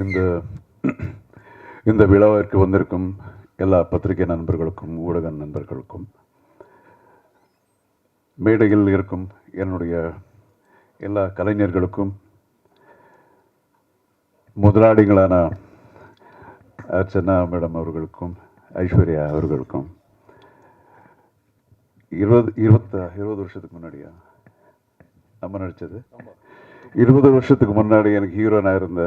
இந்த இந்த விழாவிற்கு வந்திருக்கும் எல்லா பத்திரிகை நண்பர்களுக்கும் ஊடக நண்பர்களுக்கும் மேடையில் இருக்கும் என்னுடைய எல்லா கலைஞர்களுக்கும் முதலாளிகளான அர்ச்சனா மேடம் அவர்களுக்கும் ஐஸ்வர்யா அவர்களுக்கும் 20 வருஷத்துக்கு முன்னாடியா நம்ம நடித்தது 20 வருஷத்துக்கு முன்னாடி எனக்கு ஹீரோனாக இருந்த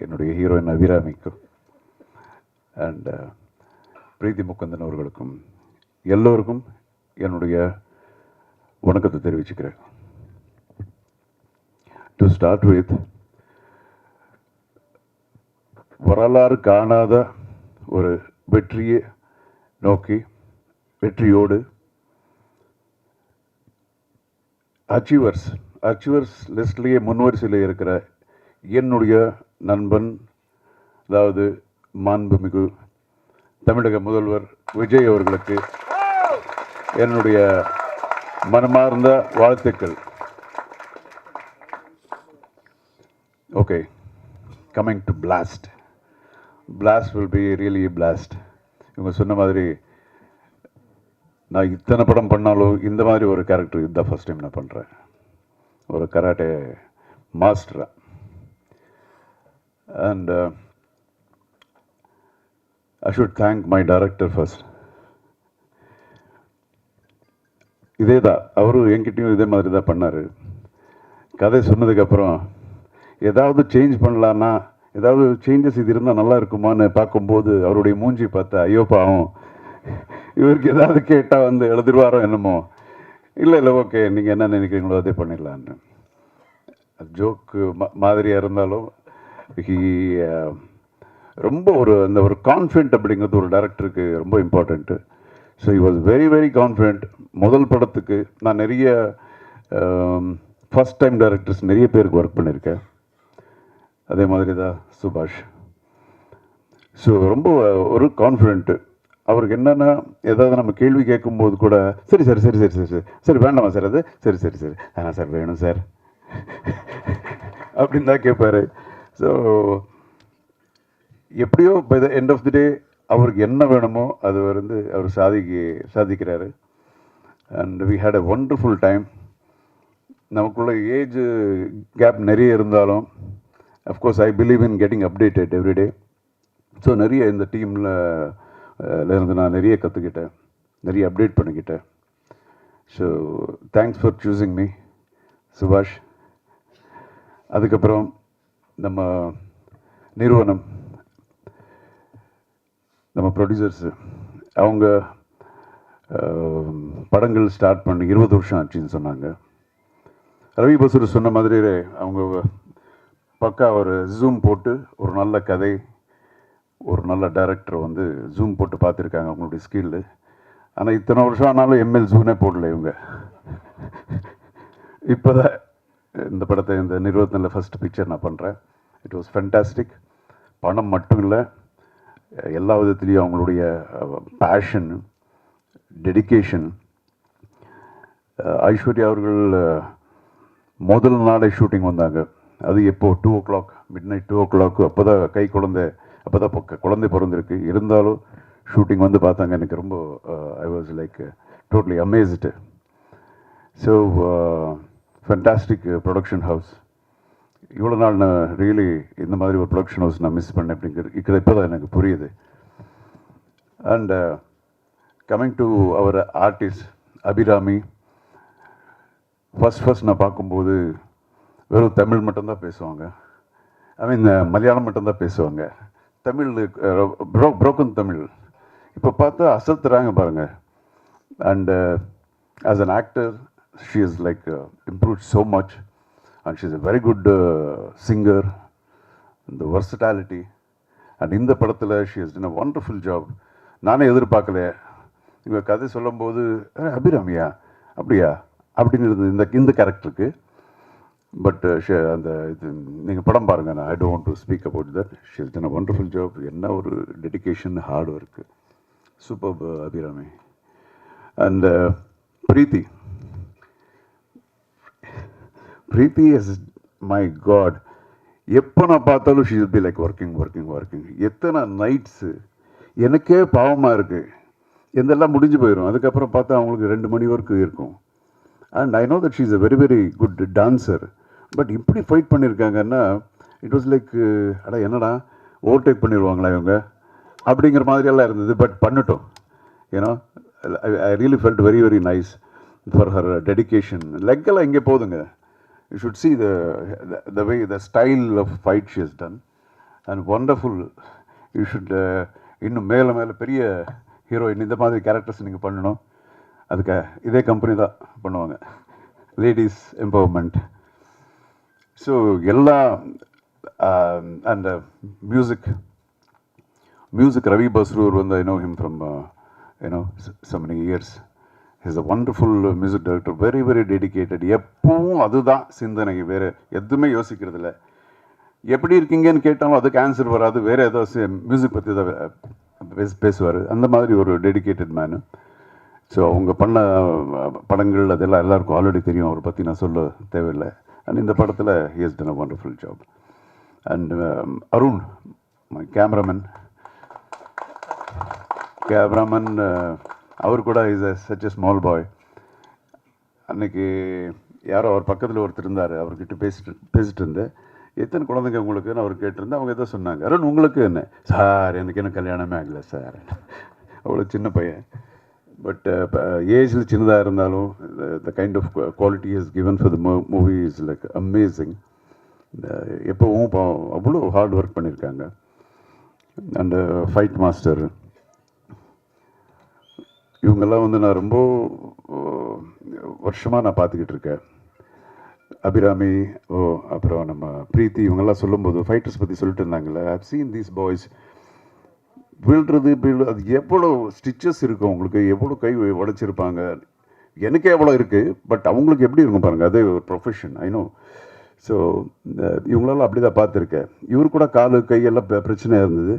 என்னுடைய ஹீரோயின் அபிராமிக்கும் அண்ட் பிரீத்தி முகுந்தன் அவர்களுக்கும் எல்லோருக்கும் என்னுடைய வணக்கத்தை தெரிவிச்சுக்கிறேன். டு ஸ்டார்ட் வித், வரலாறு காணாத ஒரு வெற்றியை நோக்கி வெற்றியோடு அச்சீவர்ஸ் லிஸ்ட்லேயே முன்வரிசையில் இருக்கிற என்னுடைய நண்பன், அதாவது மாண்புமிகு தமிழக முதல்வர் விஜய் அவர்களுக்கு என்னுடைய மனமார்ந்த வாழ்த்துக்கள். Okay, coming to blast will be really blast. இவங்க சொன்ன மாதிரி நான் இத்தனை படம் பண்ணாலும் இந்த மாதிரி ஒரு கேரக்டர் இதுதான் ஃபஸ்ட் டைம் நான் பண்ணுறேன். ஒரு கராட்டே மாஸ்டரா. And I should thank my director first. இதே தான் அவரும் என்கிட்டையும் இதே மாதிரி தான் பண்ணார். கதை சொன்னதுக்கப்புறம் ஏதாவது சேஞ்ச் பண்ணலான்னா, ஏதாவது சேஞ்சஸ் இது இருந்தால் நல்லா இருக்குமான்னு பார்க்கும்போது அவருடைய மூஞ்சி பார்த்தா ஐயோ பாவம், இவருக்கு ஏதாவது கேட்டால் வந்து எழுதிடுவாரோ என்னமோ. இல்லை ஓகே, நீங்கள் என்ன நினைக்கிறீங்களோ அதே பண்ணிடலான்னு. ஜோக்கு மாதிரியாக இருந்தாலும் ரொம்ப அந்த ஒரு கான்ஃபிடென்ட் அப்படிங்கிறது ஒரு டைரக்டருக்கு ரொம்ப important. So he was very very confident. முதல் படத்துக்கு நான் நிறைய ஃபஸ்ட் டைம் டைரக்டர்ஸ் நிறைய பேருக்கு ஒர்க் பண்ணியிருக்கேன். அதே மாதிரி தான் சுபாஷ். ஸோ ரொம்ப ஒரு கான்ஃபிடென்ட்டு. அவருக்கு என்னென்னா, ஏதாவது நம்ம கேள்வி கேட்கும்போது கூட சரி சார் சரி சரி சரி சரி சரி வேண்டாமா சார், அது சரி சரி சரி சார் வேணும் சார் அப்படின்னு தான் கேட்பார். ஸோ எப்படியோ by the end of the day அவருக்கு என்ன வேணுமோ அது வந்து அவர் சாதிக்கிறாரு. And we had a wonderful time. நமக்குள்ள ஏஜ் கேப் நிறைய இருந்தாலும் of course I believe in getting updated everyday. So நிறைய இந்த டீமில் இருந்து நான் நிறைய கற்றுக்கிட்டேன், நிறைய அப்டேட் பண்ணிக்கிட்டேன். So thanks for choosing me சுபாஷ். அதுக்கப்புறம் நம்ம நிறுவனம், நம்ம ப்ரொடியூசர்ஸு, அவங்க படங்கள் ஸ்டார்ட் பண்ணி 20 வருஷம் ஆச்சுன்னு சொன்னாங்க. ரவி பசூர் சொன்ன மாதிரி அவங்க பக்கா ஒரு ஜூம் போட்டு ஒரு நல்ல கதை, ஒரு நல்ல டைரக்டரை வந்து ஜூம் போட்டு பார்த்துருக்காங்க அவங்களுடைய ஸ்கில்லு. ஆனால் இத்தனை வருஷம் ஆனாலும் எம்எல் ஜூனே போடல இவங்க. இப்போ தான் இந்த படத்தை, இந்த நிறுவனத்தில் ஃபஸ்ட் பிக்சர் நான் பண்ணுறேன். It was fantastic. பணம் மட்டும் இல்லை, எல்லா விதத்துலேயும் அவங்களுடைய பேஷன், டெடிக்கேஷன். ஐஸ்வர்யா அவர்கள் முதல் நாளே ஷூட்டிங் வந்தாங்க. அது எப்போது 2 o'clock, மிட்நைட் 2 o'clock. அப்போ தான் குழந்தை பிறந்திருக்கு. இருந்தாலும் ஷூட்டிங் வந்து பார்த்தாங்க. எனக்கு ரொம்ப I was like totally amazed. So fantastic production house. இவ்வளோ நாள் நான் ரியலி இந்த மாதிரி ஒரு ப்ரொடக்ஷன் ஹவுஸ் நான் மிஸ் பண்ணேன் அப்படிங்கிறது இப்போ தான் எனக்கு புரியுது. And coming to our artist Abirami, first நான் பார்க்கும்போது வெறும் தமிழ் மட்டும்தான் பேசுவாங்க. ஐ மீன் மலையாளம் மட்டும்தான் பேசுவாங்க. தமிழ் புரோக்கன் தமிழ். இப்போ பார்த்தா அசத்துறாங்க பாருங்கள். And as an actor she is like improved so much. And she is a very good singer. இந்த வர்சட்டாலிட்டி. அண்ட் இந்த படத்தில் she is done a wonderful job. நானே எதிர்பார்க்கல. இவங்க கதை சொல்லும்போது அபிராமியா அப்படியா அப்படின்னு இருந்தது இந்த கேரக்டருக்கு. பட் அந்த இது நீங்கள் படம் பாருங்கள். நான் I don't want to speak about that. She is done a wonderful job. என்ன ஒரு dedication, hard work. Super Abirami. And Preeti is, my God, எப்போ நான் பார்த்தாலும் ஷீ பி லைக் ஒர்க்கிங். எத்தனை நைட்ஸு எனக்கே பாவமாக இருக்குது. எந்தெல்லாம் முடிஞ்சு போயிடும். அதுக்கப்புறம் பார்த்தா அவங்களுக்கு 2 மணி வரைக்கும் இருக்கும். And I know that she is a very very good dancer. But இப்படி ஃபைட் பண்ணியிருக்காங்கன்னா இட் வாஸ் லைக் அடா என்னடா ஓவர்டேக் பண்ணிடுவாங்களா இவங்க அப்படிங்கிற மாதிரியெல்லாம் இருந்தது. பட் பண்ணட்டும். ஏன்னா I really felt very very nice for her dedication. லெக்கெல்லாம் இங்கே போதுங்க. You should see the way the style of fight she has done and wonderful. You should இன்னும் மேலே மேலே பெரிய ஹீரோயின் இந்த மாதிரி கேரக்டர்ஸ் நீங்கள் பண்ணணும். அதுக்கு இதே கம்பெனி தான் பண்ணுவாங்க, லேடிஸ் எம்பவர்மெண்ட். ஸோ எல்லா அண்ட் மியூசிக் ரவி பஸ்ரூர் வந்து I know him from so many years. He's a wonderful music director, very very dedicated. எப்பவும் அதுதான் சிந்தனை, வேறு எதுவுமே யோசிக்கிறது இல்லை. எப்படி இருக்கீங்கன்னு கேட்டாலும் அதுக்கு ஆன்சர் வராது, வேறு ஏதோ மியூசிக் பற்றி தான் பேசுவார். அந்த மாதிரி ஒரு டெடிக்கேட்டட் மேனு. ஸோ அவங்க பண்ண படங்கள் அதெல்லாம் எல்லாருக்கும் ஆல்ரெடி தெரியும், அவரை பற்றி நான் சொல்ல தேவையில்லை. அண்ட் இந்த படத்தில் he has done a wonderful job. And Arun my cameraman அவர் கூட is such a small boy. அன்னைக்கு யாரோ அவர் பக்கத்தில் ஒருத்தர் இருந்தார், அவர்கிட்ட பேசிட்டு இருந்தேன். எத்தனை குழந்தைங்க உங்களுக்குன்னு அவர் கேட்டிருந்தேன். அவங்க ஏதோ சொன்னாங்க, அருண் உங்களுக்கு என்ன சார், எனக்கு என்ன கல்யாணமே ஆகலை சார். அவ்வளோ சின்ன பையன். பட் ஏஜில் சின்னதாக இருந்தாலும் the kind of quality is given for the movie is like amazing. எப்போவும் அவ்வளோ ஹார்ட் ஒர்க் பண்ணியிருக்காங்க. அண்டு ஃபைட் மாஸ்டர் இவங்கெல்லாம் வந்து நான் ரொம்ப வருஷமாக நான் பார்த்துக்கிட்டு இருக்கேன். அபிராமி, அப்புறம் நம்ம பிரீத்தி, இவங்கெல்லாம் சொல்லும்போது ஃபைட்டர்ஸ் பற்றி சொல்லிட்டு இருந்தாங்கல்ல. ஐவ் சீன் தீஸ் பாய்ஸ் விழுறது அது எவ்வளோ ஸ்டிச்சஸ் இருக்கும் அவங்களுக்கு, எவ்வளோ கை உடைச்சிருப்பாங்க. எனக்கே எவ்வளோ இருக்குது, பட் அவங்களுக்கு எப்படி இருக்கும் பாருங்கள், அதே ஒரு ப்ரொஃபஷன் ஐ நோ. ஸோ இவங்களெல்லாம் அப்படி தான் பார்த்துருக்கேன். இவர் கூட காலு கையெல்லாம் பிரச்சனையாக இருந்தது.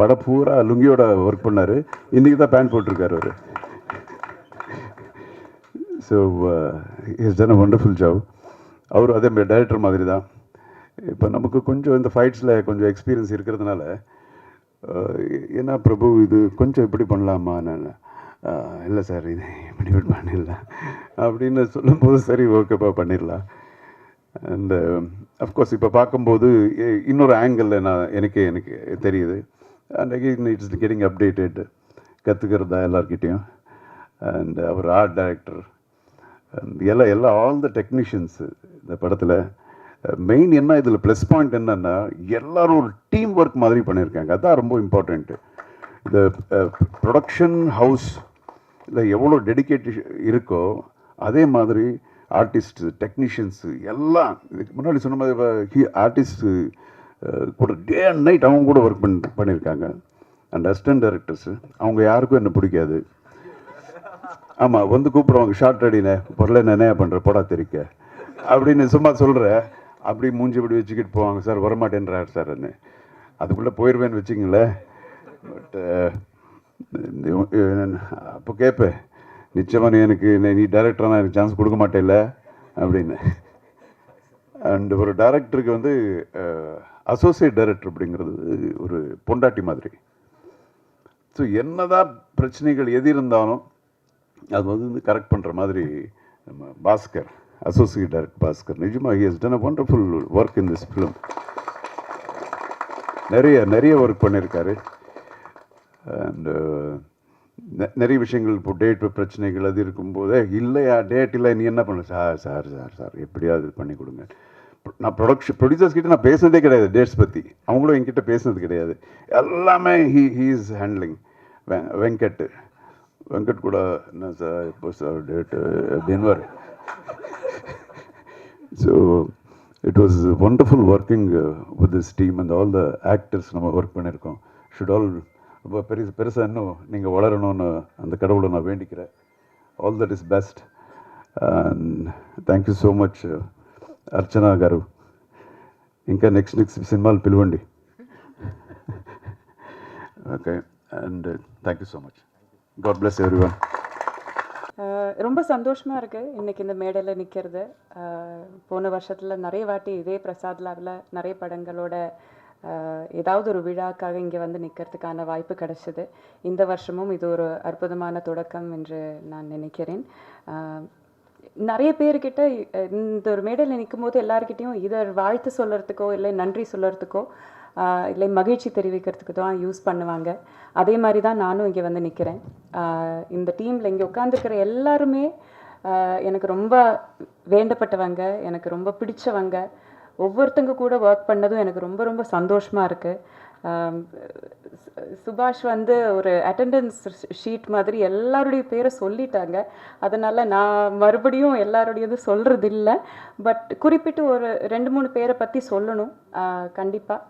படம் பூரா லுங்கியோட ஒர்க் பண்ணார். இன்றைக்கி தான் பேண்ட் போட்டிருக்காரு அவர். So is done a wonderful job. அவர் அதே மாதிரி டைரக்டர் மாதிரி தான். இப்போ நமக்கு கொஞ்சம் இந்த ஃபைட்ஸில் கொஞ்சம் எக்ஸ்பீரியன்ஸ் இருக்கிறதுனால, ஏன்னா பிரபு இது கொஞ்சம் இப்படி பண்ணலாமா, நான் இல்லை சார் இது இப்படி பண்ணிடலாம் அப்படின்னு சொல்லும்போது சரி ஓகேப்பா பண்ணிடலாம். அண்டு அஃப்கோர்ஸ் இப்போ பார்க்கும்போது இன்னொரு ஆங்கிளில் எனக்கு தெரியுது. And again it's getting updated, கற்றுக்கிறதா எல்லார்கிட்டையும். அண்ட் அவர் ஆர்ட் டைரக்டர் எல்லாம் ஆல் த டெக்னீஷியன்ஸு இந்த படத்தில் மெயின் என்ன இதில் ப்ளஸ் பாயிண்ட் என்னன்னா எல்லோரும் ஒரு டீம் ஒர்க் மாதிரி பண்ணியிருக்காங்க. அதுதான் ரொம்ப இம்பார்ட்டண்ட்டு. இந்த ப்ரொடக்ஷன் ஹவுஸ் இல்லை எவ்வளோ டெடிக்கேட் இருக்கோ அதே மாதிரி ஆர்டிஸ்ட்டு, டெக்னீஷியன்ஸு எல்லாம் இதுக்கு முன்னாடி சொன்ன மாதிரி ஆர்டிஸ்ட்டு கூட டே அண்ட் நைட் அவங்க கூட ஒர்க் பண்ணியிருக்காங்க. அண்ட் அசிஸ்டன்ட் டைரக்டர்ஸு அவங்க யாருக்கும் என்ன பிடிக்காது. ஆமாம், வந்து கூப்பிடுவாங்க, ஷார்ட் ரெடினே பொருளை நினையா பண்ணுற போடா தெரிக்க அப்படின்னு சும்மா சொல்கிற, அப்படி மூஞ்சி இப்படி வச்சுக்கிட்டு போவாங்க. சார் வரமாட்டேன்றார் சார் என்ன, அதுக்குள்ளே போயிடுவேன்னு வச்சுங்களேன். பட் அப்போ கேட்பேன், நிச்சயமாக நீ டைரக்டரானா எனக்கு சான்ஸ் கொடுக்க மாட்டேல்ல அப்படின்னு. அண்ட் ஒரு டைரக்டருக்கு வந்து அசோசியேட் டைரக்டர் அப்படிங்கிறது ஒரு பொண்டாட்டி மாதிரி. ஸோ என்னதான் பிரச்சனைகள் எது இருந்தாலும் அது வந்து கரெக்ட் பண்ணுற மாதிரி நம்ம பாஸ்கர், அசோசியேட் டைரக்டர் பாஸ்கர், நிஜமாக he has done a wonderful work in this film. நிறைய ஒர்க் பண்ணியிருக்காரு. அண்டு நிறைய விஷயங்கள் இப்போ டேட் பிரச்சனைகள் அது இருக்கும்போதே இல்லையா டேட் இல்லை நீ என்ன பண்ண சார் எப்படியாவது பண்ணி கொடுங்க. நான் ப்ரொடியூசர்ஸ் கிட்ட நான் பேசுனதே கிடையாது டேட்ஸ் பற்றி, அவங்களும் என்கிட்ட பேசுனது கிடையாது. எல்லாமே ஹீ இஸ் ஹேண்ட்லிங். வெங்கட் கூட என்ன சார் இப்போ சார் டேட்டு அப்படின்வார். So it was wonderful working with this team and all the actors நம்ம ஒர்க் பண்ணியிருக்கோம். ஷுட் ஆல் ரொம்ப பெருசாக இன்னும் நீங்கள் வளரணும்னு அந்த கடவுளை நான் வேண்டிக்கிறேன். All that is best and thank you so much Archana గారు. ఇంకా నెక్స్ట్ సినిమాలు పిలవండి. Okay and thank you so much. God bless everyone. ரொம்ப சந்தோஷமாக இருக்குது இன்றைக்கி இந்த மேடையில் நிற்கிறது. போன வருஷத்தில் நிறைய வாட்டி இதே பிரசாத் லேபில் நிறைய படங்களோட ஏதாவது ஒரு விழாக்காக இங்கே வந்து நிற்கிறதுக்கான வாய்ப்பு கிடைச்சிது. இந்த வருஷமும் இது ஒரு அற்புதமான தொடக்கம் என்று நான் நினைக்கிறேன். நிறைய பேர்கிட்ட இந்த ஒரு மேடையில் நிற்கும் போது எல்லாருக்கிட்டையும் இதை வாழ்த்து சொல்கிறதுக்கோ இல்லை நன்றி சொல்கிறதுக்கோ இல்லை மகிழ்ச்சி தெரிவிக்கிறதுக்கு தான் யூஸ் பண்ணுவாங்க. அதே மாதிரி தான் நானும் இங்கே வந்து நிற்கிறேன். இந்த டீமில் இங்கே உட்காந்துருக்கிற எல்லாருமே எனக்கு ரொம்ப வேண்டப்பட்டவங்க, எனக்கு ரொம்ப பிடிச்சவங்க. ஒவ்வொருத்தங்க கூட ஒர்க் பண்ணதும் எனக்கு ரொம்ப ரொம்ப சந்தோஷமாக இருக்குது. சுபாஷ் வந்து ஒரு அட்டெண்டன்ஸ் ஷீட் மாதிரி எல்லாருடைய பேரை சொல்லிட்டாங்க. அதனால் நான் மறுபடியும் எல்லாருடையது சொல்கிறது இல்லை. பட் குறிப்பிட்டு ஒரு 2-3 பேரை பற்றி சொல்லணும் கண்டிப்பாக.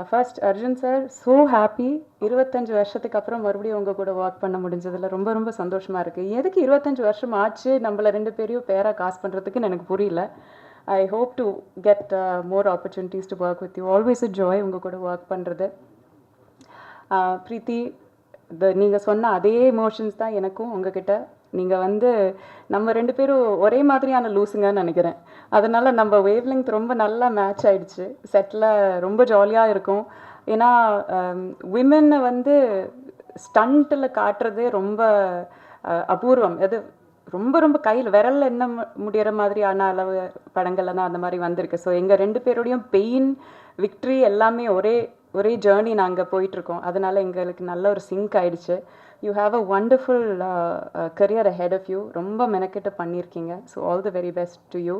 First Arjun sir, so happy. 25 வருஷத்துக்கு அப்புறம் மறுபடியும் உங்கள் கூட ஒர்க் பண்ண முடிஞ்சதில் ரொம்ப ரொம்ப சந்தோஷமாக இருக்குது. எதுக்கு 25 வருஷம் ஆச்சு நம்மளை 2 பேரையும் பேராக காசு பண்ணுறதுக்குன்னு எனக்கு புரியல. I hope to get more opportunities to work with you. Always a joy உங்கள் கூட ஒர்க் பண்ணுறது. ப்ரீத்தி, நீங்கள் சொன்ன அதே எமோஷன்ஸ் தான் எனக்கும் உங்ககிட்ட. நீங்கள் வந்து நம்ம 2 பேரும் ஒரே மாதிரியான லூஸுங்கன்னு நினைக்கிறேன். அதனால் நம்ம வேவ் லெங்த் ரொம்ப நல்லா மேட்ச் ஆகிடுச்சு. செட்டில் ரொம்ப ஜாலியாக இருக்கும். ஏன்னா விமென்னை வந்து ஸ்டண்ட்டில் காட்டுறதே ரொம்ப அபூர்வம். அது ரொம்ப ரொம்ப கையில் விரலில் என்ன முடிகிற மாதிரியான அளவு படங்கள்ல தான் அந்த மாதிரி வந்திருக்கு. ஸோ எங்கள் 2 பேருடையும் பெயின், விக்ட்ரி எல்லாமே ஒரே ஜேர்னி நாங்கள் போயிட்டுருக்கோம். அதனால் எங்களுக்கு நல்ல ஒரு சிங்க் ஆகிடுச்சு. You have a wonderful career ahead of you. ரொம்ப மெனக்கெட்டு பண்ணியிருக்கீங்க. So all the very best to you.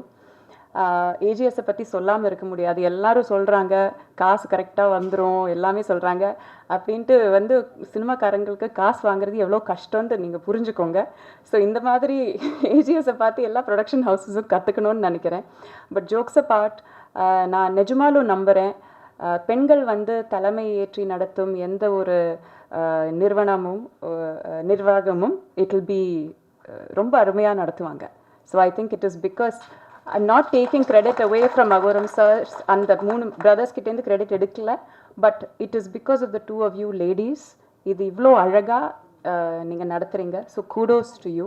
ஏஜிஎஸை பற்றி சொல்லாமல் இருக்க முடியாது. எல்லாரும் சொல்கிறாங்க காசு கரெக்டாக வந்துடும், எல்லாமே சொல்கிறாங்க. அப்படின்ட்டு வந்து சினிமாக்காரங்களுக்கு காசு வாங்குறது எவ்வளோ கஷ்டம்னு நீங்கள் புரிஞ்சுக்கோங்க. ஸோ இந்த மாதிரி ஏஜிஎஸை பார்த்து எல்லா ப்ரொடக்ஷன் ஹவுஸஸும் கற்றுக்கணும்னு நினைக்கிறேன். பட் ஜோக்ஸ் அபார்ட், நான் நிஜமாலும் நம்புகிறேன் பெண்கள் வந்து தலைமை ஏற்றி நடத்தும் எந்த ஒரு நிர்வாகமும் இட் வில் பி ரொம்ப அருமையாக நடத்துவாங்க. So I think it is because I'm not taking credit away from Agoram sir and the 3 brothers கிட்டேருந்து credit எடுக்கல. But it is because of the 2 of you ladies. இது இவ்வளோ அழகாக நீங்கள் நடத்துகிறீங்க. So kudos to you.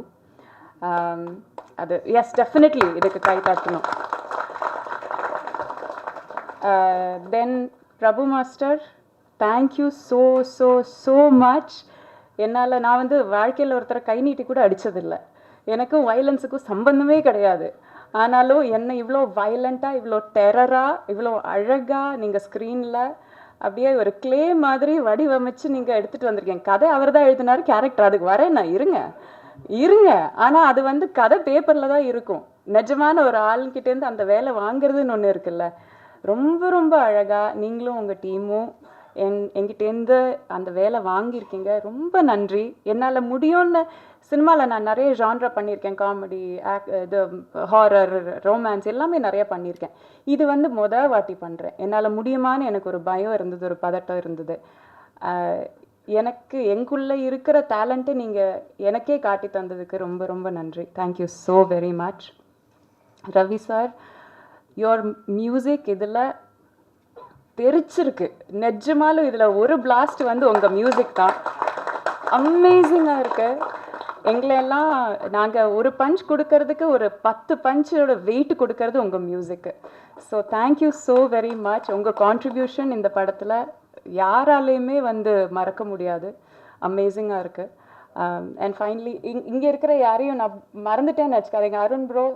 அது yes, definitely இதுக்கு கை தட்டணும். Then Prabhu master, thank you so so so much. என்னால் நான் வந்து வாழ்க்கையில் ஒருத்தரை கை நீட்டி கூட அடித்ததில்லை. எனக்கும் வயலன்ஸுக்கும் சம்பந்தமே கிடையாது. ஆனாலும் என்னை இவ்வளோ வயலண்ட்டாக, இவ்வளோ டெரராக, இவ்வளோ அழகாக நீங்கள் ஸ்க்ரீனில் அப்படியே ஒரு கிளே மாதிரி வடிவமைச்சு நீங்கள் எடுத்துகிட்டு வந்திருக்கீங்க. கதை அவர் தான் எழுதினார், கேரக்டர் அதுக்கு வரேன் நான் இருங்க. ஆனால் அது வந்து கதை பேப்பரில் தான் இருக்கும். நிஜமான ஒரு ஆளுங்கிட்டேருந்து அந்த வேலை வாங்குறதுன்னு ஒன்று இருக்குல்ல. ரொம்ப ரொம்ப அழகாக நீங்களும் உங்கள் டீமும் என்கிட்டேருந்து அந்த வேலை வாங்கியிருக்கீங்க. ரொம்ப நன்றி. என்னால் முடியும்னு சினிமாவில் நான் நிறைய ஜான்ரா பண்ணியிருக்கேன். காமெடி, இது ஹாரர், ரொமான்ஸ் எல்லாமே நிறைய பண்ணியிருக்கேன். இது வந்து வாட்டி பண்ணுறேன். என்னால் முடியுமான்னு எனக்கு ஒரு பயம் இருந்தது, ஒரு பதட்டம் இருந்தது. எனக்கு எங்குள்ளே இருக்கிற டேலண்ட்டு நீங்கள் எனக்கே காட்டி தந்ததுக்கு ரொம்ப ரொம்ப நன்றி. Thank you so very much. Ravi sir, your music இதில் தெரிச்சிருக்கு. நிஜமாலும் இதில் ஒரு பிளாஸ்ட் வந்து உங்கள் மியூசிக் தான். அமேசிங்காக இருக்குது. எங்களெல்லாம் நாங்கள் ஒரு பஞ்ச் கொடுக்கறதுக்கு ஒரு 10 பஞ்சோட வெயிட் கொடுக்கறது உங்கள் மியூசிக்கு. So thank you so very much. உங்கள் கான்ட்ரிபியூஷன் இந்த படத்தில் யாராலையுமே வந்து மறக்க முடியாது. அமேசிங்காக இருக்குது. அண்ட் ஃபைனலி இங்கே இருக்கிற யாரையும் நான் மறந்துட்டேன்னு நினச்சிக்காதீங்க. அருண் ப்ரோ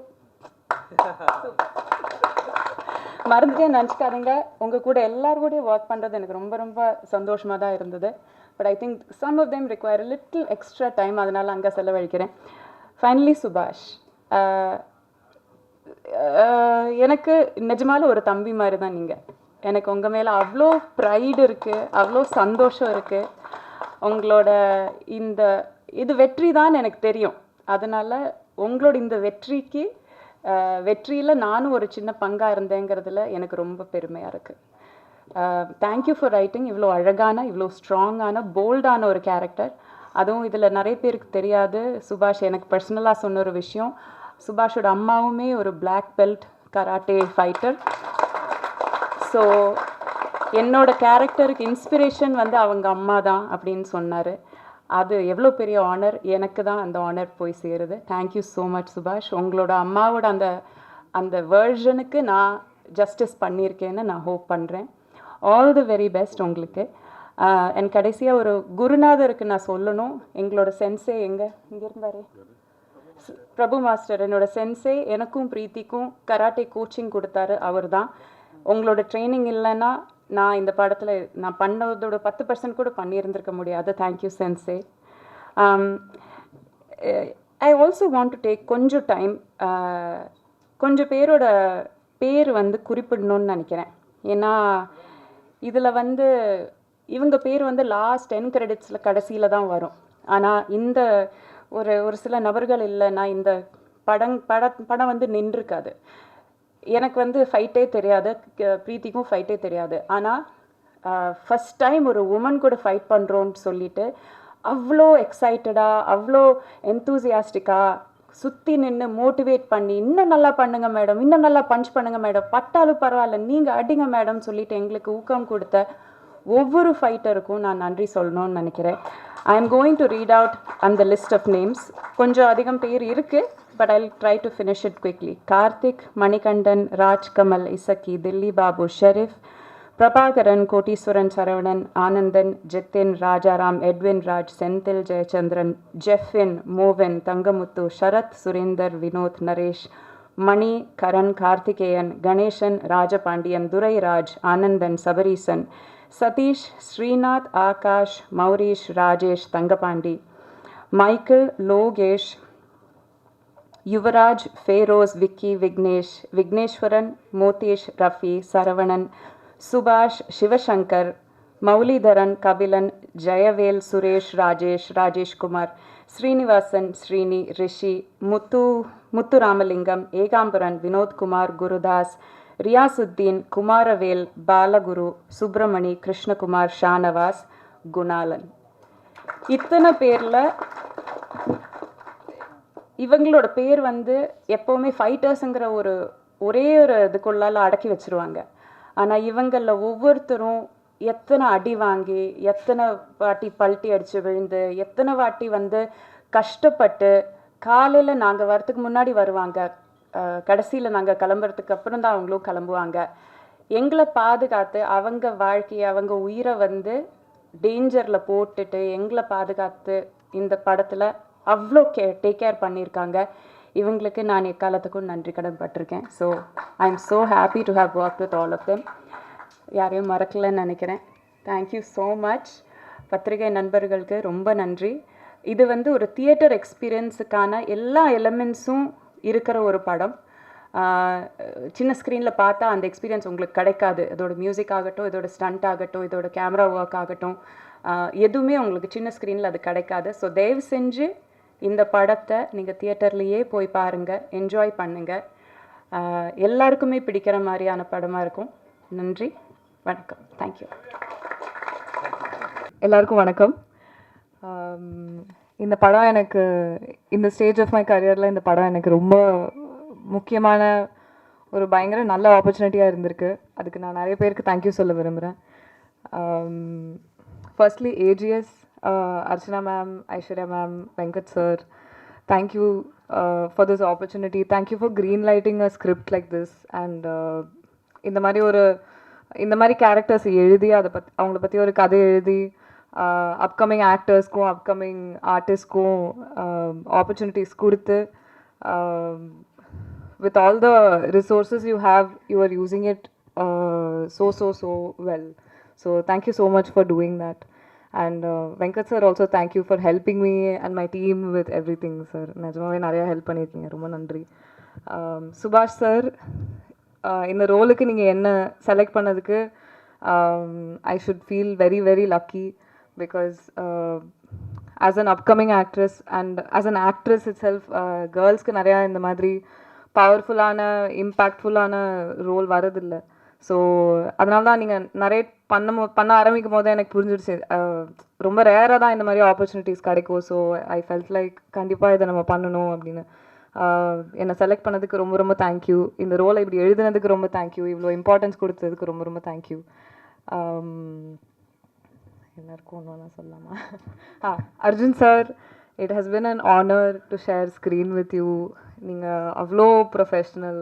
மறந்துட்டேன்னு நினச்சிக்காதீங்க. உங்கள் கூட எல்லாரும் கூட ஒர்க் பண்ணுறது எனக்கு ரொம்ப ரொம்ப சந்தோஷமாக தான் இருந்தது. But I think some of them require little extra time. அதனால் அங்கே செலவழிக்கிறேன். ஃபைனலி சுபாஷ், எனக்கு நிஜமாலும் ஒரு தம்பி மாதிரி தான் நீங்கள். எனக்கு உங்கள் மேலே அவ்வளோ ப்ரைடு இருக்குது, அவ்வளோ சந்தோஷம் இருக்குது. உங்களோட இது வெற்றி தான் எனக்கு தெரியும். அதனால் உங்களோட இந்த வெற்றியில் நானும் ஒரு சின்ன பங்காக இருந்தேங்கிறதுல எனக்கு ரொம்ப பெருமையாக இருக்குது. தேங்க்யூ ஃபார் ரைட்டிங் இவ்வளோ அழகான, இவ்வளோ ஸ்ட்ராங்கான, போல்டான ஒரு கேரக்டர். அதுவும் இதில் நிறைய பேருக்கு தெரியாது. சுபாஷ் எனக்கு பர்சனலாக சொன்ன ஒரு விஷயம், சுபாஷோட அம்மாவுமே ஒரு black belt karate fighter. So என்னோட கேரக்டருக்கு இன்ஸ்பிரேஷன் வந்து அவங்க அம்மா தான் அப்படின்னு சொன்னார். அது எவ்வளோ பெரிய ஆனர், எனக்கு தான் அந்த ஆனர் போய் சேருது. தேங்க்யூ ஸோ மச் சுபாஷ். உங்களோட அம்மாவோட அந்த அந்த வேர்ஷனுக்கு நான் ஜஸ்டிஸ் பண்ணியிருக்கேன்னு நான் ஹோப் பண்ணுறேன். ஆல் தி வெரி பெஸ்ட் உங்களுக்கு. என் கடைசியாக ஒரு குருநாதருக்கு நான் சொல்லணும். எங்களோட சென்சே இங்கே இருந்தார் பிரபு மாஸ்டர், என்னோட சென்சே, எனக்கும் பிரீத்திக்கும் கராட்டே கோச்சிங் கொடுத்தாரு அவர் தான். உங்களோட ட்ரைனிங் இல்லைன்னா நான் இந்த படத்தில் நான் பண்ணதோட 10% கூட பண்ணியிருந்திருக்க முடியாது. Thank you sensei. I also want to take கொஞ்சம் டைம், கொஞ்சம் பேரோட பேர் வந்து குறிப்பிடணும்னு நினைக்கிறேன். ஏன்னா இதில் வந்து இவங்க பேர் வந்து லாஸ்ட் 10 கிரெடிட்ஸில் கடைசியில் தான் வரும். ஆனால் இந்த ஒரு சில நபர்கள் இல்லைன்னா இந்த படம் வந்து நின்றுருக்காது. எனக்கு வந்து ஃபைட்டே தெரியாது, பிரீத்திக்கும் ஃபைட்டே தெரியாது. ஆனால் ஃபஸ்ட் டைம் ஒரு உமன் கூட ஃபைட் பண்ணுறோன்னு சொல்லிட்டு அவ்வளோ எக்ஸைட்டடாக, அவ்வளோ என்தூசியாஸ்டிக்காக சுற்றி நின்று மோட்டிவேட் பண்ணி, இன்னும் நல்லா பண்ணுங்கள் மேடம், இன்னும் நல்லா பஞ்ச் பண்ணுங்கள் மேடம், பட்டாலும் பரவாயில்ல நீங்கள் அடிங்க மேடம் சொல்லிட்டு எங்களுக்கு ஊக்கம் கொடுத்த ஒவ்வொரு ஃபைட்டருக்கும் நான் நன்றி சொல்லணும்னு நினைக்கிறேன். I am going to read out அந்த லிஸ்ட் ஆஃப் நேம்ஸ். கொஞ்சம் அதிகம் பேர் இருக்குது, but I'll try to finish it quickly. Karthik, Manikandan, Raj Kamal, Isaki, Dilli Babu, Sharif, Prabhakaran, Koteswaran, Saravanan, Anandan, Jitin, Rajaram, Edwin Raj, Senthil, Jayachandran, Jeffin, Movin, Tangamuttu, Sharath, Surinder, Vinod, Naresh, Mani, Karan, Karthikeyan, Ganeshan, Rajapandian, Durai Raj, Anandan, Sabarisan, Satish, Srinath, Akash, Maurish, Rajesh, Tangapandi, Michael, Logesh, Yuvaraj, Feroz, Vicky, Vignesh, Vigneshwaran, Motesh, Rafi, Saravanan, Subhash, Shivashankar, Maulidharan, Kabilan, Jayavel, Suresh, Rajesh, Rajesh Kumar, Srinivasan, Srini, Rishi, Muthu Ramalingam, Egambaran, Vinod Kumar, Gurudas, Riyasuddin, Kumaravel, Balaguru, Subramani, Krishna Kumar, Shanavas, Gunalan. இத்தனை பேரில் இவங்களோட பேர் வந்து எப்போவுமே ஃபைட்டர்ஸுங்கிற ஒரே ஒரு இதுக்குள்ளால் அடக்கி வச்சுருவாங்க. ஆனால் இவங்களில் ஒவ்வொருத்தரும் எத்தனை அடி வாங்கி, எத்தனை வாட்டி பல்ட்டி அடித்து விழுந்து, எத்தனை வாட்டி வந்து கஷ்டப்பட்டு, காலையில் நாங்கள் வரத்துக்கு முன்னாடி வருவாங்க, கடைசியில் நாங்கள் கிளம்புறதுக்கு அப்புறம் தான் அவங்களும் கிளம்புவாங்க. எங்களை பாதுகாத்து அவங்க வாழ்க்கையை, அவங்க உயிரை வந்து டேஞ்சரில் போட்டுட்டு எங்களை பாதுகாத்து இந்த படத்தில் அவ்வளோ டேக் கேர் பண்ணியிருக்காங்க. இவங்களுக்கு நான் எக்காலத்துக்கும் நன்றி கடன் பட்டிருக்கேன். So I am so happy to have work with all of them. யாரையும் மறக்கலைன்னு நினைக்கிறேன். Thank you so much. பத்திரிகை நண்பர்களுக்கு ரொம்ப நன்றி. இது வந்து ஒரு தியேட்டர் எக்ஸ்பீரியன்ஸுக்கான எல்லா எலமெண்ட்ஸும் இருக்கிற ஒரு படம். சின்ன ஸ்க்ரீனில் பார்த்தா அந்த எக்ஸ்பீரியன்ஸ் உங்களுக்கு கிடைக்காது. இதோட மியூசிக் ஆகட்டும், இதோட ஸ்டண்ட் ஆகட்டும், இதோட கேமரா ஒர்க் ஆகட்டும், எதுவுமே உங்களுக்கு சின்ன ஸ்க்ரீனில் அது கிடைக்காது. ஸோ தயவு செஞ்சு இந்த படத்தை நீங்கள் தியேட்டர்லேயே போய் பாருங்கள், என்ஜாய் பண்ணுங்கள். எல்லாருக்குமே பிடிக்கிற மாதிரியான படமாக இருக்கும். நன்றி, வணக்கம். தேங்க்யூ. எல்லாருக்கும் வணக்கம். இந்த படம் எனக்கு இந்த ஸ்டேஜ் ஆஃப் மை கரியரில் இந்த படம் எனக்கு ரொம்ப முக்கியமான ஒரு பயங்கர நல்ல ஆப்பர்ச்சுனிட்டியாக இருந்திருக்கு. அதுக்கு நான் நிறைய பேருக்கு தேங்க்யூ சொல்ல விரும்புகிறேன். Firstly AGS, Archana ma'am, Aishwarya ma'am, Venkat sir, thank you for this opportunity. Thank you for green lighting a script like this. And இந்த மாதிரி கேரக்டர்ஸ் எழுதி அவங்கள பற்றி ஒரு கதை எழுதி அப்கமிங் ஆக்டர்ஸ்க்கும் அப்கமிங் ஆர்டிஸ்ட்க்கும் ஆப்பர்ச்சுனிட்டிஸ் கொடுத்து with all the resources you have, you are using it so well. So thank you so much for doing that. And Venkat sir also, thank you for helping me and my team with everything sir. நிஜமாவே நிறைய help பண்ணியிருக்கீங்க, ரொம்ப நன்றி. சுபாஷ் sir, இந்த ரோலுக்கு நீங்கள் என்ன செலக்ட் பண்ணதுக்கு I should feel very very lucky because as an upcoming actress and as an actress itself, girlsக்கு நிறையா இந்த மாதிரி பவர்ஃபுல்லான இம்பேக்ட்ஃபுல்லான ரோல் வரதில்லை. ஸோ அதனால தான் நீங்கள் நிறைய பண்ண ஆரம்பிக்கும் போது எனக்கு புரிஞ்சிடுச்சு, ரொம்ப ரேராக தான் இந்த மாதிரி ஆப்பர்ச்சுனிட்டிஸ் கிடைக்கும். ஸோ ஐ ஃபெல்ட் லைக் கண்டிப்பாக இதை நம்ம பண்ணணும் அப்படின்னு. என்னை செலக்ட் பண்ணதுக்கு ரொம்ப ரொம்ப தேங்க்யூ. இந்த ரோலை இப்படி எழுதுனதுக்கு ரொம்ப தேங்க்யூ. இவ்வளோ இம்பார்ட்டன்ஸ் கொடுத்ததுக்கு ரொம்ப ரொம்ப தேங்க்யூ. எல்லாருக்கும் கொண்டு சொல்லலாமா Arjun sir, it has been an honor to share screen with you. நீங்கள் அவ்வளோ ப்ரொஃபஷ்னல்,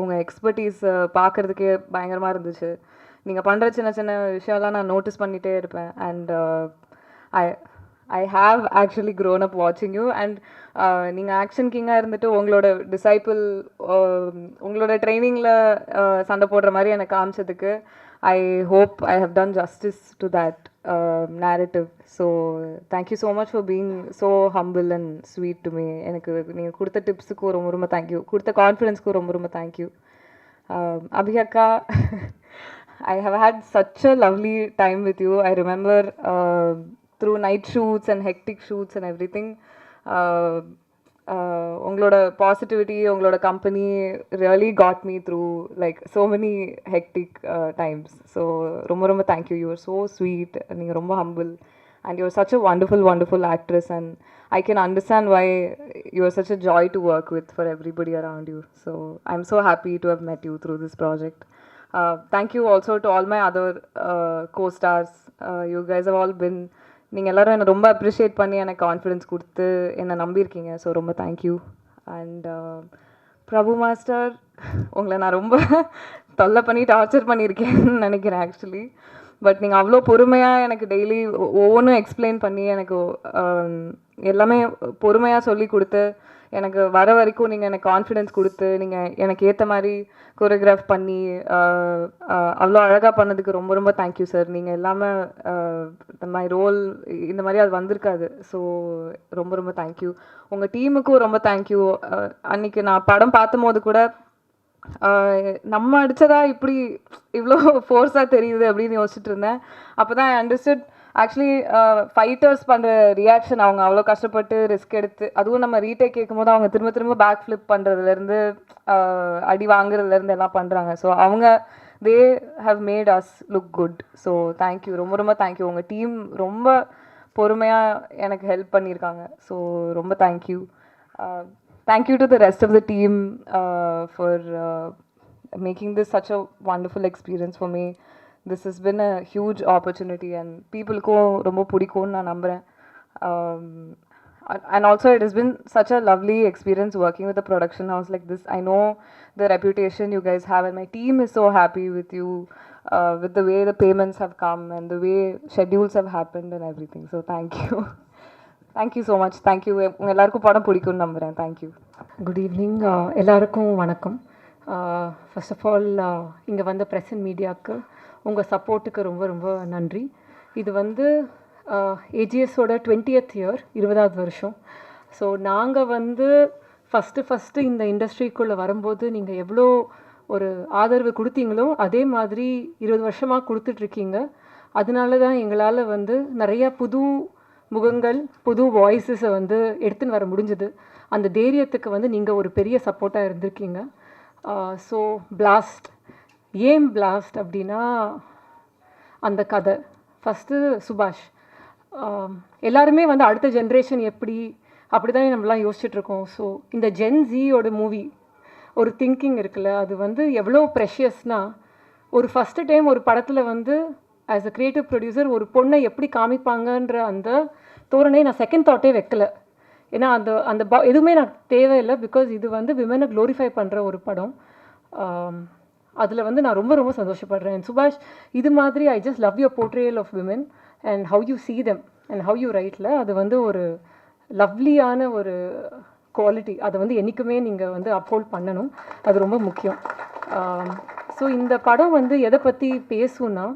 உங்கள் எக்ஸ்பர்டீஸ் பார்க்குறதுக்கே பயங்கரமாக இருந்துச்சு. நீங்கள் பண்ணுற சின்ன சின்ன விஷயம்லாம் நான் நோட்டீஸ் பண்ணிகிட்டே இருப்பேன். And I have actually grown up வாட்சிங் யூ. அண்ட் நீங்கள் ஆக்ஷன் கிங்காக இருந்துட்டு உங்களோட டிசைபிள் உங்களோட ட்ரைனிங்கில் சண்டை போடுற மாதிரி எனக்கு காமிச்சதுக்கு I hope I have done justice to that narrative. So thank you so much for being so humble and sweet to me. எனக்கு நீங்கள் கொடுத்த டிப்ஸுக்கு ரொம்ப ரொம்ப தேங்க்யூ, கொடுத்த கான்ஃபிடென்ஸ்க்கு ரொம்ப ரொம்ப thank you. Abhi akka, I have had such a lovely time with you. I remember through night shoots and hectic shoots and everything, உங்களோட positivity, உங்களோட company really got me through like so many hectic times. So ரொம்ப ரொம்ப thank you. You are so sweet, நீங்கள் ரொம்ப humble, and you are such a wonderful actress, and I can understand why you are such a joy to work with for everybody around you. So I'm so happy to have met you through this project. Thank you also to all my other co-stars. You guys have all been, நீங்கள் எல்லோரும் என்னை ரொம்ப appreciate பண்ணி எனக்கு confidence கொடுத்து என்னை நம்பியிருக்கீங்க. So ரொம்ப thank you. And Prabhu master, உங்களை நான் ரொம்ப தொல்லை பண்ணி டார்ச்சர் பண்ணியிருக்கேன்னு நினைக்கிறேன் ஆக்சுவலி. பட் நீங்கள் அவ்வளோ பொறுமையாக எனக்கு டெய்லி ஒவ்வொன்றும் எக்ஸ்பிளைன் பண்ணி எனக்கு எல்லாமே பொறுமையாக சொல்லி கொடுத்து எனக்கு வர வரைக்கும் நீங்கள் எனக்கு கான்ஃபிடென்ஸ் கொடுத்து நீங்கள் எனக்கு ஏற்ற மாதிரி கோரியோகிராஃப் பண்ணி அவ்வளோ அழகாக பண்ணதுக்கு ரொம்ப ரொம்ப தேங்க்யூ சார். நீங்கள் இல்லாமல் மை ரோல் இந்த மாதிரி அது வந்திருக்காது. ஸோ ரொம்ப ரொம்ப தேங்க்யூ. உங்கள் டீமுக்கும் ரொம்ப தேங்க்யூ. அன்றைக்கி நான் படம் பார்த்தும் போது கூட நம்ம அடித்ததா இப்படி இவ்வளோ ஃபோர்ஸாக தெரியுது அப்படின்னு யோசிச்சுட்டு இருந்தேன். அப்போ தான் ஐ அண்டர்ஸ்டுட் ஆக்சுவலி ஃபைட்டர்ஸ் பண்ணுற ரியாக்ஷன், அவங்க அவ்வளோ கஷ்டப்பட்டு ரிஸ்க் எடுத்து, அதுவும் நம்ம ரீடேக் கேட்கும்போது அவங்க திரும்ப திரும்ப பேக் ஃப்ளிப் பண்ணுறதுலேருந்து அடி வாங்குறதுலேருந்து எல்லாம் பண்ணுறாங்க. ஸோ அவங்க they have made us look good. So thank you, ரொம்ப ரொம்ப தேங்க்யூ. உங்கள் டீம் ரொம்ப பொறுமையாக எனக்கு ஹெல்ப் பண்ணியிருக்காங்க. ஸோ ரொம்ப thank you. Thank you to the rest of the team for making this such a wonderful experience for me. This has been a huge opportunity and people ko romba pudikonu na nambren. And also it has been such a lovely experience working with a production house like this. I know the reputation you guys have and my team is so happy with you, with the way the payments have come and the way schedules have happened and everything. So thank you. Thank you so much. Thank you. உங்கள் எல்லாருக்கும் படம் பிடிக்கும்னு நம்புகிறேன். Thank you. Good evening எல்லாருக்கும் வணக்கம். First of all இங்கே வந்த press and மீடியாவுக்கு உங்கள் சப்போர்ட்டுக்கு ரொம்ப ரொம்ப நன்றி. இது வந்து ஏஜிஎஸோட 20th இயர், 20வது வருஷம். ஸோ நாங்கள் வந்து ஃபஸ்ட்டு இந்த இண்டஸ்ட்ரிக்குள்ளே வரும்போது நீங்கள் எவ்வளோ ஒரு ஆதரவு கொடுத்தீங்களோ அதே மாதிரி 20 வருஷமாக கொடுத்துட்ருக்கீங்க. அதனால தான் எங்களால் வந்து நிறையா புது முகங்கள், புது வாய்ஸஸை வந்து எடுத்துன்னு வர முடிஞ்சது. அந்த தைரியத்துக்கு வந்து நீங்கள் ஒரு பெரிய சப்போர்ட்டாக இருந்திருக்கீங்க. ஸோ பிளாஸ்ட், ஏன் பிளாஸ்ட் அப்படின்னா அந்த கதை ஃபஸ்ட்டு சுபாஷ், எல்லாருமே வந்து அடுத்த ஜென்ரேஷன் எப்படி அப்படி தானே நம்மளாம் யோசிச்சுட்ருக்கோம். ஸோ இந்த ஜென் ஜியோட மூவி ஒரு திங்கிங் இருக்குல்ல, அது வந்து எவ்வளோ ப்ரெஷியஸ்னால் ஒரு ஃபஸ்ட்டு டைம் ஒரு படத்தில் வந்து ஆஸ் அ க்ரியேட்டிவ் ப்ரொடியூசர் ஒரு பொண்ணை எப்படி காமிப்பாங்கன்ற அந்த தோரணை நான் செகண்ட் தாட்டே வைக்கல. ஏன்னா அந்த எதுவுமே நான் தேவையில்லை. பிகாஸ் இது வந்து விமனை க்ளோரிஃபை பண்ணுற ஒரு படம். அதில் வந்து நான் ரொம்ப ரொம்ப சந்தோஷப்படுறேன். சுபாஷ், இது மாதிரி I just love your portrayal of women and how you see them and how you ரைட்டில் அது வந்து ஒரு லவ்லியான ஒரு குவாலிட்டி. அதை வந்து என்றைக்குமே நீங்கள் வந்து அப்ஹோல்ட் பண்ணணும். அது ரொம்ப முக்கியம். ஸோ இந்த படம் வந்து எதை பற்றி பேசுன்னா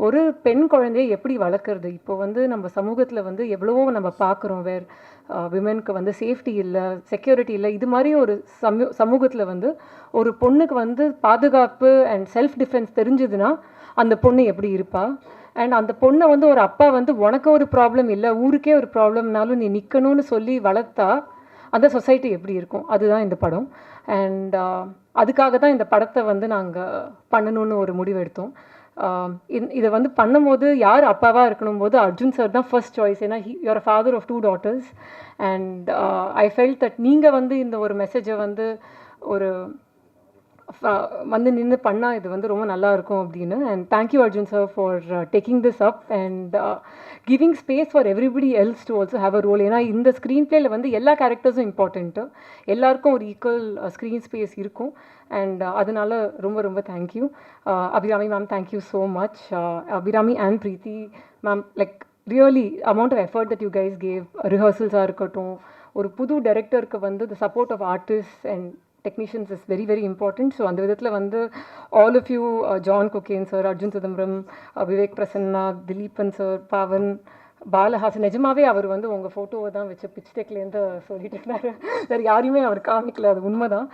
ஒரு பெண் குழந்தையை எப்படி வளர்க்குறது. இப்போ வந்து நம்ம சமூகத்தில் வந்து எவ்வளவோ நம்ம பார்க்குறோம், வேர் விமெனுக்கு வந்து சேஃப்டி இல்லை, செக்யூரிட்டி இல்லை. இது மாதிரி ஒரு சமூகத்தில் வந்து ஒரு பொண்ணுக்கு வந்து பாதுகாப்பு அண்ட் செல்ஃப் டிஃபென்ஸ் தெரிஞ்சதுன்னா அந்த பொண்ணு எப்படி இருப்பா. அண்ட் அந்த பொண்ணை வந்து ஒரு அப்பா வந்து உனக்கு ஒரு ப்ராப்ளம் இல்லை, ஊருக்கே ஒரு ப்ராப்ளம்னாலும் நீ நிற்கணும்னு சொல்லி வளர்த்தா அந்த சொசைட்டி எப்படி இருக்கும். அதுதான் இந்த படம். அண்ட் அதுக்காக தான் இந்த படத்தை வந்து நாங்கள் பண்ணணும்னு ஒரு முடிவு எடுத்தோம். இதை வந்து பண்ணும்போது யார் அப்பாவாக இருக்கணும் போது அர்ஜுன் சார் தான் ஃபர்ஸ்ட் சாய்ஸ். ஏன்னா you are a father of 2 daughters and I felt that நீங்கள் வந்து இந்த ஒரு மெசேஜை வந்து ஒரு வந்து நின்று பண்ணால் இது வந்து ரொம்ப நல்லா இருக்கும் அப்படின்னு. And thank you Arjun sir for taking this up and giving space for everybody else to also have a role. ஏன்னா இந்த ஸ்க்ரீன் பிளேயில் வந்து எல்லா கேரக்டர்ஸும் இம்பார்ட்டண்ட்டு, எல்லாருக்கும் ஒரு ஈக்குவல் ஸ்க்ரீன் ஸ்பேஸ் இருக்கும். அண்ட் அதனால ரொம்ப ரொம்ப thank you Abhirami ma'am, thank you so much. Abhirami and Preethi ma'am, like really amount of effort that you guys gave, ரிஹர்சல்ஸாக இருக்கட்டும், ஒரு புது டைரக்டருக்கு வந்து the support of artist and technicians is very very important. So அந்த விதத்தில் வந்து all of you, John Cocaine sir, Arjun Chidambaram, Vivek Prasanna, Dileepan sir, Pavan, Balahasan, நிஜமாவே அவர் வந்து உங்கள் ஃபோட்டோவை தான் வச்சு பிச் டெக்லேருந்து சொல்லிட்டு இருந்தார். வேறு யாரையுமே அவர் காமிக்கல, அது உண்மைதான்.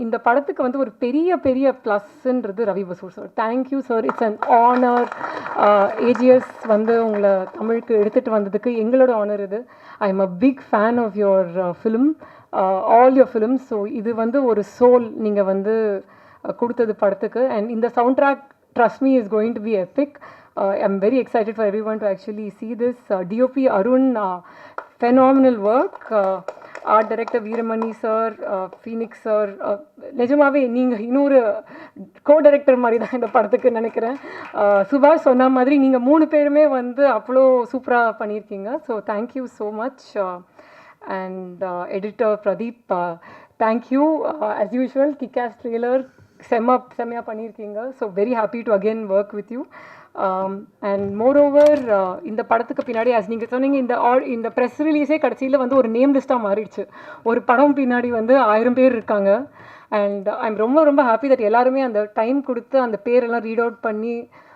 இந்த படத்துக்கு வந்து ஒரு பெரிய பெரிய ப்ளஸ்ன்றது Ravi Basrur sir. Thank you sir, it's an honour. AGS வந்து உங்களை தமிழுக்கு எடுத்துகிட்டு வந்ததுக்கு எங்களோட ஆனர் இது. I am a big fan of your film, all your films. So இது வந்து ஒரு சோல் நீங்கள் வந்து கொடுத்தது படத்துக்கு. அண்ட் இந்த soundtrack, trust me, is going to be epic. I'm very excited for everyone to actually see this. DOP Arun, phenomenal work. Art director Veeramani sir, Phoenix sir, நிஜமாவே நீங்கள் இன்னொரு கோ-டைரக்டர் மாதிரி தான் இந்த படத்துக்கு நினைக்கிறேன். சுபாஷ் சொன்ன மாதிரி நீங்கள் 3 பேருமே வந்து அவ்வளோ சூப்பராக பண்ணியிருக்கீங்க. So thank you so much. And editor Pradeep, thank you. As usual, kick-ass trailer, செம்மையாக பண்ணியிருக்கீங்க. So very happy to again work with you. And more over, இந்த படத்துக்கு பின்னாடி as நீங்கள் சொன்னீங்க, இந்த ப்ரெஸ் ரிலீஸே கடைசியில் வந்து ஒரு நேம் லிஸ்ட்டாக மாறிடுச்சு. ஒரு படம் பின்னாடி வந்து 1000 பேர் இருக்காங்க. அண்ட் ஐம் ரொம்ப ரொம்ப ஹாப்பி தட் எல்லாருமே அந்த டைம் கொடுத்து அந்த பேரெல்லாம் ரீட் அவுட் பண்ணி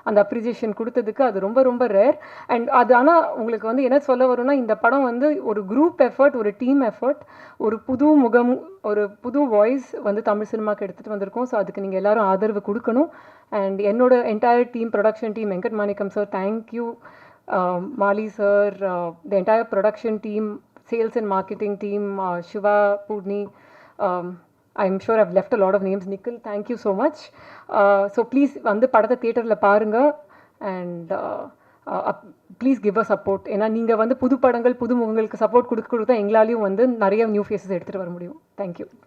அந்த அப்ரிசியேஷன் கொடுத்ததுக்கு. அது ரொம்ப ரொம்ப ரேர். அண்ட் அது ஆனால் உங்களுக்கு வந்து என்ன சொல்ல வரும்னா, இந்த படம் வந்து ஒரு குரூப் எஃபர்ட், ஒரு டீம் எஃபர்ட், ஒரு புது முகம், ஒரு புது வாய்ஸ் வந்து தமிழ் சினிமாவுக்கு எடுத்துகிட்டு வந்திருக்கோம். ஸோ அதுக்கு நீங்கள் எல்லாரும் ஆதரவு கொடுக்கணும். அண்ட் என்னோட entire team, production team, Venkat Manickam sir, thank you. Mali sir, the entire production team, sales and marketing team, Siva, Poorni, I'm sure I've left a lot of names. Nikhil, thank you so much. So please வந்து படத்தை தியேட்டரில் பாருங்கள். And please give a support. ஏன்னா நீங்கள் வந்து புது படங்கள், புது முகங்களுக்கு சப்போர்ட் கொடுக்க தான் எங்களாலையும் வந்து நிறைய நியூ ஃபேஸஸ் எடுத்துகிட்டு வர முடியும். தேங்க்யூ.